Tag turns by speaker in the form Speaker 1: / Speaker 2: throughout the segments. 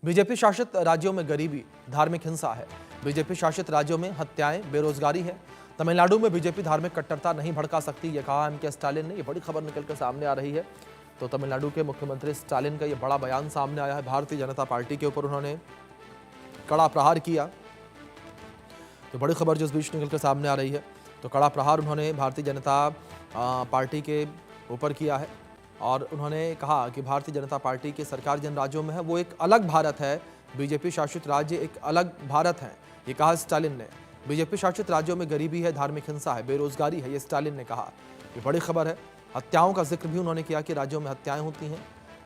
Speaker 1: BJP शासित राज्यों में गरीबी, धार्मिक हिंसा है। बीजेपी शासित राज्यों में हत्याएं, बेरोजगारी है। तमिलनाडु में बीजेपी धार्मिक कट्टरता नहीं भड़का सकती, यह कहा एम के स्टालिन ने। यह बड़ी खबर निकलकर सामने आ रही है। तो तमिलनाडु के मुख्यमंत्री स्टालिन का यह बड़ा बयान सामने आया है। भारतीय जनता पार्टी के ऊपर उन्होंने कड़ा प्रहार किया। तो बड़ी खबर जो इस बीच निकलकर सामने आ रही है, तो कड़ा प्रहार उन्होंने भारतीय जनता पार्टी के ऊपर किया है और उन्होंने कहा कि भारतीय जनता पार्टी की सरकार जिन राज्यों में है वो एक अलग भारत है, बीजेपी शासित राज्य एक अलग भारत है, ये कहा स्टालिन ने। बीजेपी शासित राज्यों में गरीबी है, धार्मिक हिंसा है, बेरोजगारी है, ये स्टालिन ने कहा। ये बड़ी खबर है। हत्याओं का जिक्र भी उन्होंने किया कि राज्यों में हत्याएं होती हैं।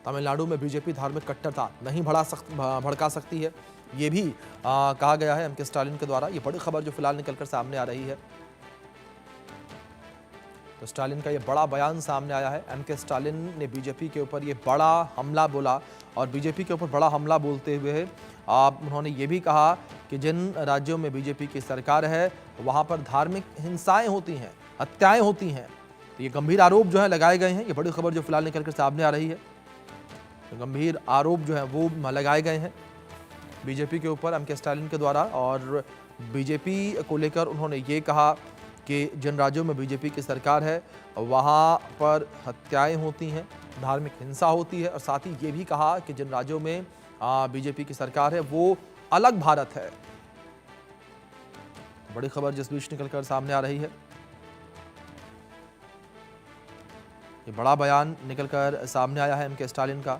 Speaker 1: तमिलनाडु में बीजेपी धार्मिक कट्टरता नहीं भड़का सकती है, ये भी कहा गया है एम के स्टालिन के द्वारा। ये बड़ी खबर जो फिलहाल निकलकर सामने आ रही है। तो स्टालिन का ये बड़ा बयान सामने आया है। एम के स्टालिन ने बीजेपी के ऊपर ये बड़ा हमला बोला और बीजेपी के ऊपर बड़ा हमला बोलते हुए उन्होंने ये भी कहा कि जिन राज्यों में बीजेपी की सरकार है वहाँ पर धार्मिक हिंसाएं होती हैं, हत्याएं होती हैं। तो ये गंभीर आरोप जो है लगाए गए हैं। ये बड़ी खबर जो फिलहाल निकलकर सामने आ रही है। तो गंभीर आरोप जो है वो लगाए गए हैं बीजेपी के ऊपर एम के स्टालिन के द्वारा। और बीजेपी को लेकर उन्होंने ये कहा कि जिन राज्यों में बीजेपी की सरकार है वहाँ पर हत्याएं होती हैं, धार्मिक हिंसा होती है और साथ ही ये भी कहा कि जिन राज्यों में बीजेपी की सरकार है वो अलग भारत है। बड़ी खबर जिस बीच निकलकर सामने आ रही है। ये बड़ा बयान निकलकर सामने आया है एम के स्टालिन का।